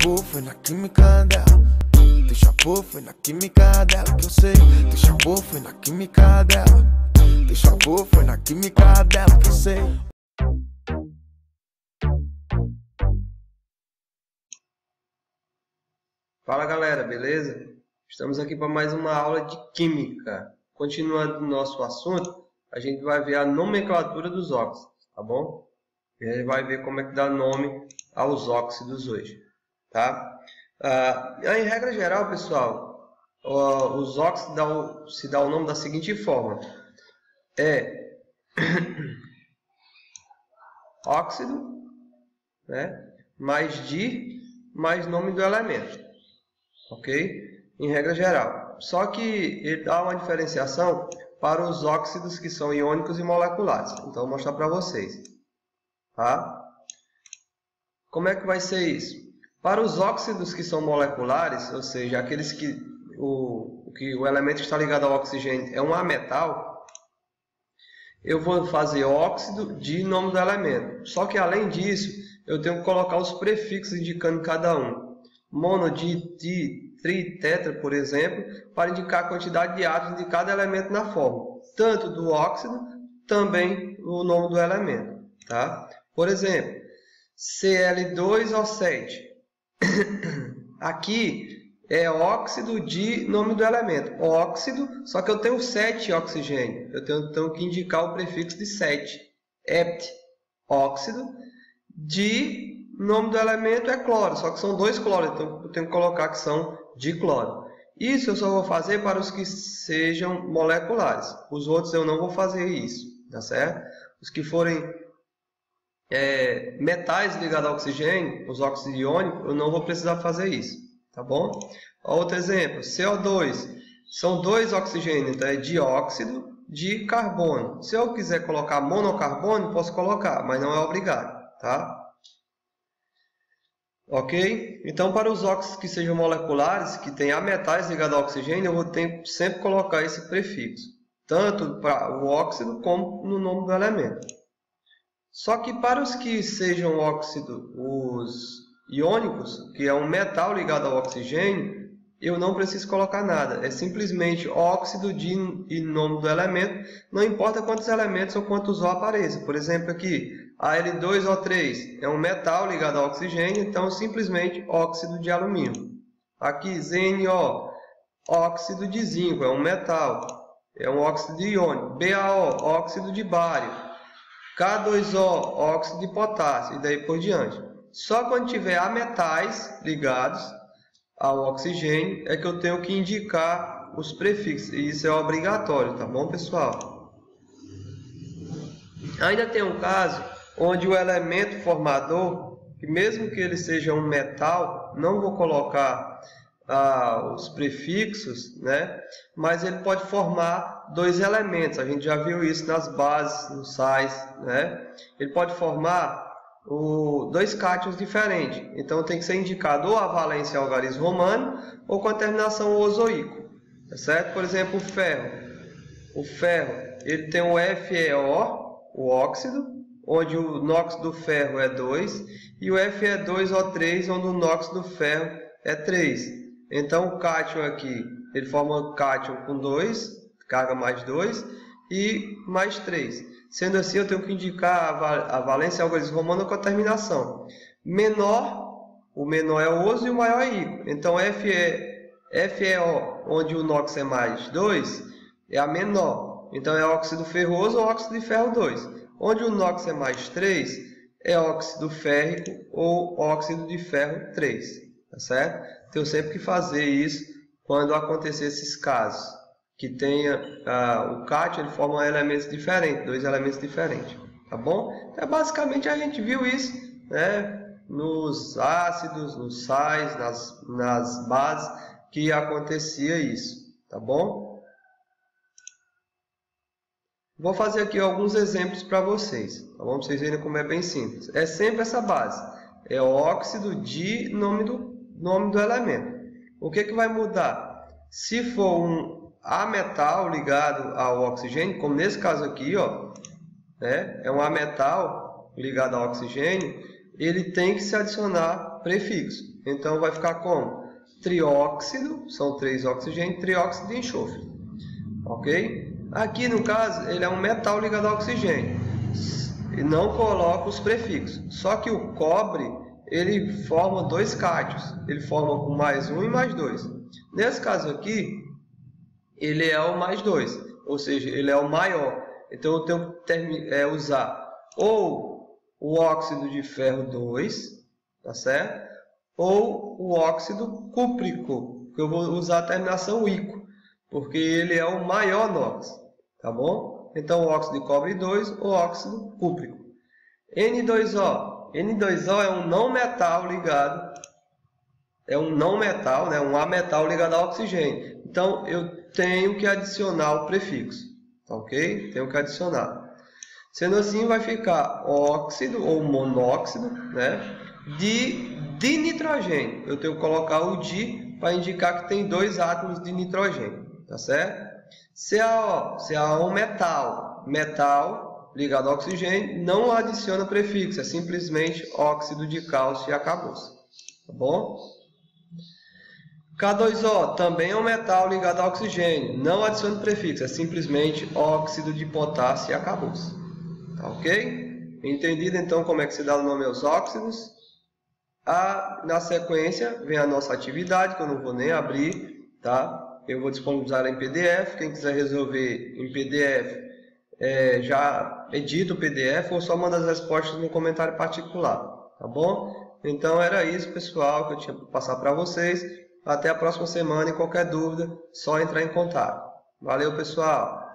chapou, foi na química dela. Tu chapou, foi na química dela que eu sei. Tu chapou, foi na química dela. Tu chapou, foi na química dela que eu sei. Fala galera, beleza? Estamos aqui para mais uma aula de Química. Continuando o nosso assunto, a gente vai ver a nomenclatura dos óxidos, tá bom? E a gente vai ver como é que dá nome aos óxidos hoje, tá? Em regra geral, pessoal, os óxidos se dá o nome da seguinte forma. Óxido, né? Mais mais nome do elemento. Ok? Em regra geral. Só que ele dá uma diferenciação para os óxidos que são iônicos e moleculares. Então, vou mostrar para vocês. Tá? Como é que vai ser isso? Para os óxidos que são moleculares, ou seja, aqueles que o elemento que está ligado ao oxigênio é um ametal, eu vou fazer óxido de nome do elemento. Só que, além disso, eu tenho que colocar os prefixos indicando cada um. Mono, di, tri, tetra, por exemplo, para indicar a quantidade de átomos de cada elemento na fórmula, tanto do óxido, também o nome do elemento. Tá? Por exemplo, Cl2O7. Aqui é óxido de nome do elemento. Óxido, só que eu tenho 7 oxigênio. Eu tenho que indicar o prefixo de 7. Hept, óxido de nome do elemento é cloro, só que são 2 cloros, então eu tenho que colocar que são dicloro. Isso eu só vou fazer para os que sejam moleculares. Os outros eu não vou fazer isso, tá certo? Os que forem metais ligados ao oxigênio, os óxidos iônicos, eu não vou precisar fazer isso, tá bom? Outro exemplo, CO2, são 2 oxigênios, então é dióxido de carbono. Se eu quiser colocar monocarbono, posso colocar, mas não é obrigado, tá? Ok? Então, para os óxidos que sejam moleculares, que têm ametais ligados ao oxigênio, eu vou ter que sempre colocar esse prefixo, tanto para o óxido como no nome do elemento. Só que para os que sejam óxido, os iônicos, que é um metal ligado ao oxigênio, eu não preciso colocar nada. É simplesmente óxido de nome do elemento, não importa quantos elementos ou quantos O apareçam. Por exemplo, aqui, Al2O3 é um metal ligado ao oxigênio, então simplesmente óxido de alumínio. Aqui, ZnO, óxido de zinco, é um metal, é um óxido iônico. BaO, óxido de bário. K2O, óxido de potássio, e daí por diante. Só quando tiver ametais ligados ao oxigênio é que eu tenho que indicar os prefixos, e isso é obrigatório, tá bom, pessoal? Ainda tem um caso onde o elemento formador, que mesmo que ele seja um metal, não vou colocar os prefixos, né? Mas ele pode formar 2 elementos, a gente já viu isso nas bases, nos sais, né? Ele pode formar 2 cátions diferentes, então tem que ser indicado ou a valência algarismo romano ou com a terminação ozoico, tá certo? Por exemplo, o ferro ele tem o FeO, o óxido, onde o NOx do ferro é 2, e o Fe2O3, onde o NOx do ferro é 3. Então o cátion aqui, ele forma cátion com 2, carga mais 2 e mais 3. Sendo assim, eu tenho que indicar a valência algarismo romano com a terminação. O menor é o oso e o maior é ícaro. Então, FeO, onde o NOx é mais 2, é a menor. Então, é óxido ferroso ou óxido de ferro 2. Onde o NOx é mais 3, é óxido férrico ou óxido de ferro 3. Tá certo? Tenho sempre que fazer isso quando acontecer esses casos. Que tenha o cátion, ele forma elementos diferentes, 2 elementos diferentes, tá bom? Então, basicamente a gente viu isso, né, nos ácidos, nos sais, nas bases, que acontecia isso, tá bom? Vou fazer aqui alguns exemplos para vocês, tá bom? Para vocês verem como é bem simples. É sempre essa base, é óxido de nome do elemento. O que vai mudar? Se for um ametal ligado ao oxigênio, como nesse caso aqui, ó, né, é um ametal ligado ao oxigênio, ele tem que se adicionar prefixo. Então vai ficar como? Trióxido, são 3 oxigênios, trióxido de enxofre. Ok? Aqui no caso, ele é um metal ligado ao oxigênio. E não coloca os prefixos. Só que o cobre, ele forma 2 cátions. Ele forma com mais 1 e mais 2. Nesse caso aqui, ele é o mais 2. Ou seja, ele é o maior. Então eu tenho que usar ou o óxido de ferro 2, tá certo? Ou o óxido cúprico, que eu vou usar a terminação ico, porque ele é o maior NOx, tá bom? Então, o óxido de cobre 2 ou óxido cúprico. N2O. N2O é um não metal ligado, né? Um ametal ligado ao oxigênio. Então, eu tenho que adicionar o prefixo, ok? Tenho que adicionar. Sendo assim, vai ficar óxido ou monóxido, né? De nitrogênio. Eu tenho que colocar o di para indicar que tem 2 átomos de nitrogênio, tá certo? CaO. CaO é um metal. Metal ligado ao oxigênio, não adiciona prefixo, é simplesmente óxido de cálcio e acabou-se. Tá bom? K2O também é um metal ligado ao oxigênio, não adiciona prefixo, é simplesmente óxido de potássio e acabou-se. Tá ok? Entendido então como é que se dá o nome aos óxidos? Na sequência vem a nossa atividade, que eu não vou nem abrir, tá? Eu vou disponibilizar em PDF. Quem quiser resolver em PDF, já edita o PDF ou só manda as respostas no comentário particular, tá bom? Então era isso, pessoal, que eu tinha para passar para vocês. Até a próxima semana e qualquer dúvida, só entrar em contato. Valeu, pessoal!